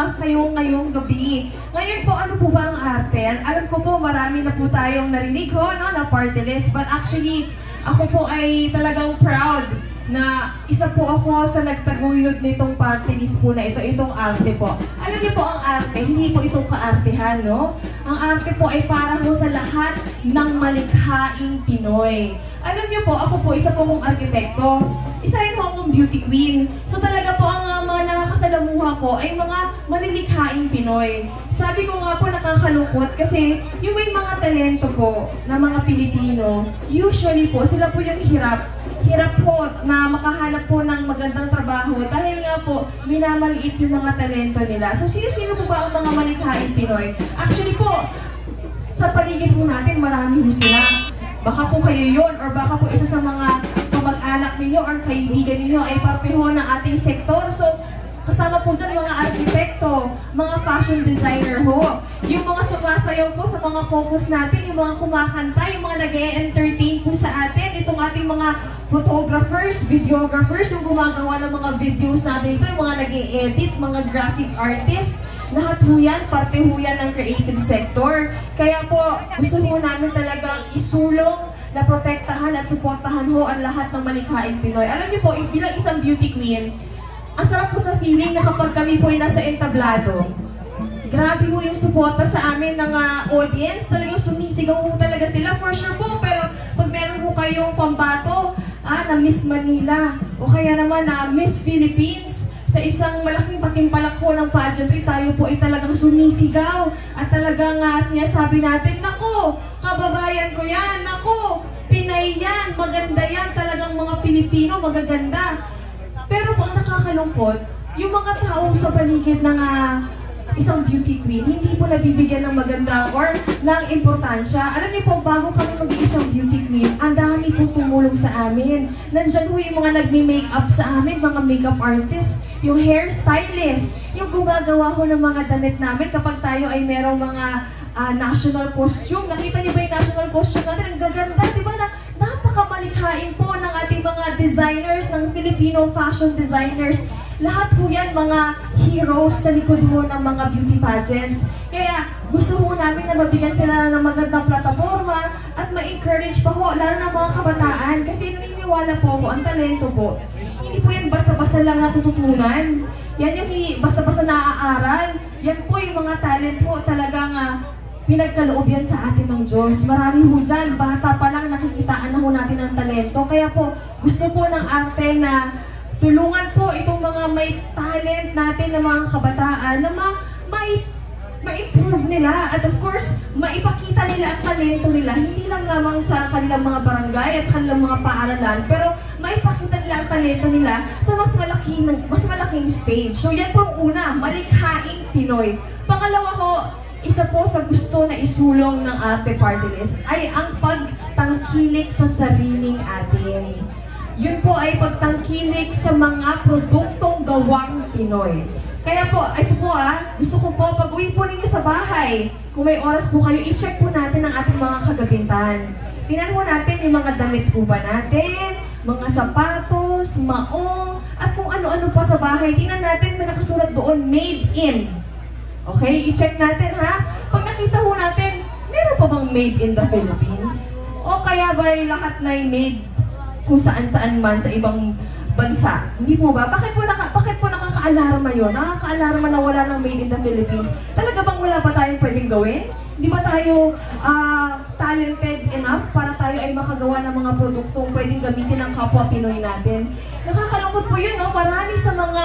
kasama kayo ngayong gabi. Ngayon po, ano po ba ang arte? Alam ko po, marami na po tayong narinig ho, no, na party list. But actually, ako po ay talagang proud na isa po ako sa nagtaguyod nitong party list po na ito, itong arte po. Alam niyo po, ang arte, hindi po itong kaartehan, no? Ang arte po ay para po sa lahat ng malikhaing Pinoy. Alam niyo po, ako po, isa po akong arkitekto. Isa rin po akong beauty queen. So talaga po, ang mga nakakasalamuha ko ay mga malilikhaing Pinoy. Sabi ko nga po, nakakalungkot kasi yung may mga talento po na mga Pilipino, usually po, sila po yung hirap po na makahanap po ng magandang trabaho dahil nga po minamaliit yung mga talento nila. So sino-sino po ba ang mga malikhaing Pinoy? Actually po, sa paligid po natin marami po sila. Baka po kayo yun or baka po isa sa mga kamag-anak ninyo or kaibigan ninyo ay parpeho ng ating sektor. So kasama po dyan mga arkitekto, mga fashion designer ho, yung mga sumasayaw po sa mga focus natin, yung mga kumakanta, yung mga nag-e-entertain po sa atin, itong ating mga photographers, videographers, yung gumagawa ng mga videos natin ito, yung mga nag-e-edit, mga graphic artists, lahat po yan, parte po yan ng creative sector. Kaya po, gusto po namin talagang isulong na protektahan at suportahan ho ang lahat ng malikhaing Pinoy. Alam niyo po, bilang isang beauty queen, ang sarap po sa feeling na kapag kami po ay nasa entablado, grabe po yung suporta sa amin ng audience, talagang sumisigaw po talaga sila, for sure po, pero pag meron po kayong pambato, na Miss Manila, o kaya naman na Miss Philippines, sa isang malaking patimpalak po ng pageantry, tayo po ay talagang sumisigaw, at talagang sinasabi natin, naku, kababayan ko yan, naku, Pinay yan, maganda yan, talagang mga Pilipino, magaganda. Pero po ang nakakalungkot, yung mga tao sa paligid ng isang beauty queen, hindi po nabibigyan ng maganda or ng importansya. Alam niyo po, bago kami mag-iisang beauty queen, ang dami po tumulong sa amin. Nandyan po yung mga nagme-makeup sa amin, mga makeup artists, yung hairstylist, yung gumagawa ho ng mga damit namin kapag tayo ay merong mga national costume. Nakita niyo ba yung national costume natin? Ang gaganda, di ba? Napakamalikhain po ng ating mga designers, ng Filipino fashion designers. Lahat po yan mga heroes sa likod ho ng mga beauty pageants. Kaya gusto ho namin na mabigyan sila ng magandang plataforma at ma-encourage pa ho, lalo ng mga kabataan. Kasi naniniwala po ako, ang talento po, hindi po yan basta-basta lang natututunan. Yan yung basta-basta naaaral. Yan po yung mga talent po talagang pinagkaloob yan sa atin ng Diyos. Marami ho dyan, bata pa lang nakikitaan na ho natin ng talento. Kaya po, gusto po ng arte na tulungan po itong mga may talent natin na mga kabataan na ma-improve nila. At of course, maipakita nila ang talento nila. Hindi lang lamang sa kanilang mga barangay at sa kanilang mga paaralan, pero maipakita nila ang talento nila sa mas malaking stage. So yan po ang una, malikhaing Pinoy. Pangalawa ko, isa po sa gusto na isulong ng arte party list ay ang pagtangkilik sa sariling atin. Yun po ay pagtangkilik sa mga produktong gawang Pinoy. Kaya po, ito po gusto ko po, pag-uwi po ninyo sa bahay, kung may oras po kayo, i-check po natin ang ating mga kagabintan. Tingnan po natin yung mga damit po ba natin, mga sapatos, maong, at kung ano-ano pa sa bahay. Tingnan natin, may nakasulat doon, made in. Okay, i-check natin Pag nakita ho natin, meron pa bang made in the Philippines? O kaya ba lahat na made kung saan-saan man sa ibang bansa? Hindi po ba? Bakit po nakaka-alarma yun? Nakaka-alarma na wala ng made in the Philippines. Talaga bang wala pa tayong pwedeng gawin? Hindi ba tayo talented enough para tayo ay makagawa ng mga produktong pwedeng gamitin ng kapwa Pinoy natin? Nakakalungkot po yun, no? Marami sa mga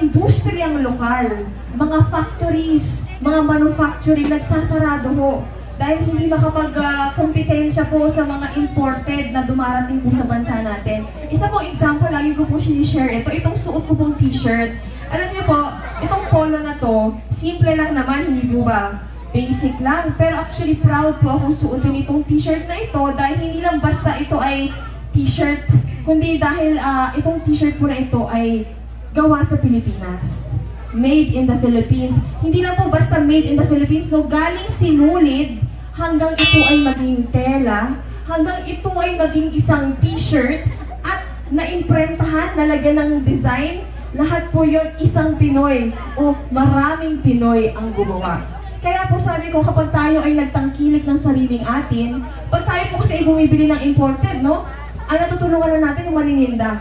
industriyang lokal, mga factories, mga manufacturing nagsasarado ho dahil hindi makapag-kompetensya po sa mga imported na dumarating po sa bansa natin. Isa po example, lagi ko po sinishare itong suot ko pong t-shirt. Alam niyo po, itong polo na to, simple lang naman, hindi po ba? Basic lang. Pero actually proud po akong suotin itong t-shirt na ito dahil hindi lang basta ito ay t-shirt, kundi dahil itong t-shirt po na ito ay gawa sa Pilipinas. Made in the Philippines. Hindi lang po basta made in the Philippines, no? Galing sinulid hanggang ito ay maging tela, hanggang ito ay maging isang t-shirt at naimprentahan, nalagyan ng design lahat po yon isang Pinoy o maraming Pinoy ang gumawa. Kaya po sabi ko, kapag tayo ay nagtangkilik ng sariling atin, pag tayo po kasi ay bumibili ng imported, no? Ang natutulungan na natin yung manininda.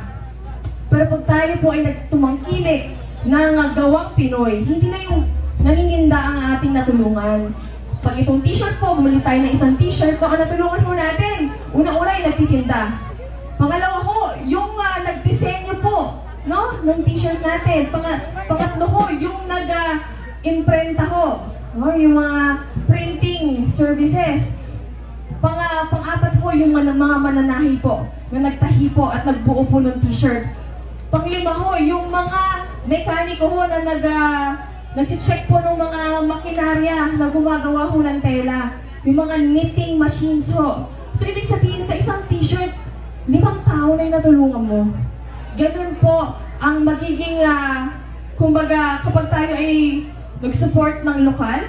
Pero pag tayo po ay nagtumangkilik ng gawang Pinoy, hindi na yung nanininda ang ating natulungan. Pag itong t-shirt po, bumili tayo ng isang t-shirt, no? Ang natulungan po natin, una-una ay nagtitinda. Pangalawa ko, yung nagdisenyo po, no? Ng t-shirt natin. Pangatlo ko, yung nag-imprenta ko, no? Yung mga printing services. Pang-apat ko, yung mga mananahi po, na nagtahi po at nagbuo po ng t-shirt. Panglima ho, yung mga mekaniko ho na nag-check po ng mga makinarya na gumagawa ho ng tela. Yung mga knitting machines ho. So, ibig sabihin sa isang t-shirt, 5 tao na yung natulungan mo. Ganun po ang magiging, kumbaga, kapag tayo ay nag-support ng lokal,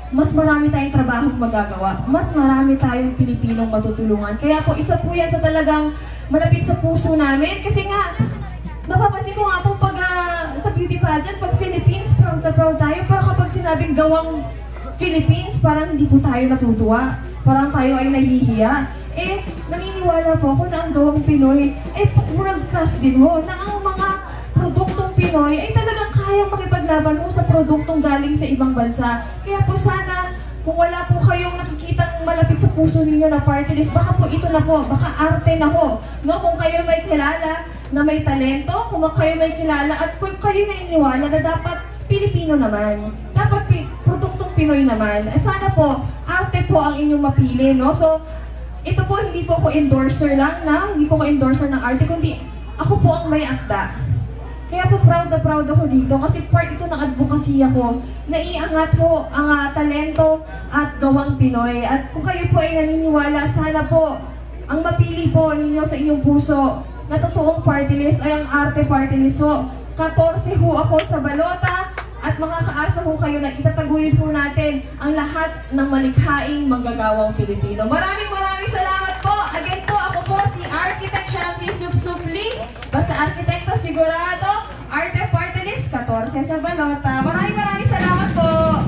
mas marami tayong trabahong magagawa. Mas marami tayong Pilipinong matutulungan. Kaya po, isa po yan sa talagang malapit sa puso namin. Kasi nga, napapansin ko nga po pag sa beauty pageant, pag Philippines, proud na proud tayo. Pero kapag sinabing gawang Philippines, parang hindi po tayo natutuwa. Parang tayo ay nahihiya. Eh, naniniwala po ako na ang gawang Pinoy, world-class din ho, na ang mga produktong Pinoy ay talagang kayang makipaglaban ho sa produktong galing sa ibang bansa. Kaya po sana, kung wala po kayong nakikitang malapit sa puso ninyo na party list, baka po ito na po, baka arte na ho. No? Kung kayo may kilala na may talento, kung kayo may kilala at kung kayo naniniwala na dapat Pilipino naman, dapat produktong Pinoy naman, sana po, arte po ang inyong mapili. No? So, ito po, hindi po ako endorser lang hindi po ako endorser ng arte, kundi ako po ang may akda. Kaya po proud na proud ako dito kasi part ito ng advocacy ako na iangat ho ang talento at gawang Pinoy. At kung kayo po ay naniniwala, sana po ang mapili po ninyo sa inyong puso na totoong party list ay ang arte party list ho. 14 ho ako sa balota at makakaasa ho kayo na itataguyod po natin ang lahat ng malikhaing manggagawang Pilipino. Maraming salamat po. Again po, ako po si Architect Shamsi Supsupli. Basta arkitekto sigurado. Arte party list, 14 sa balota. Maraming salamat po.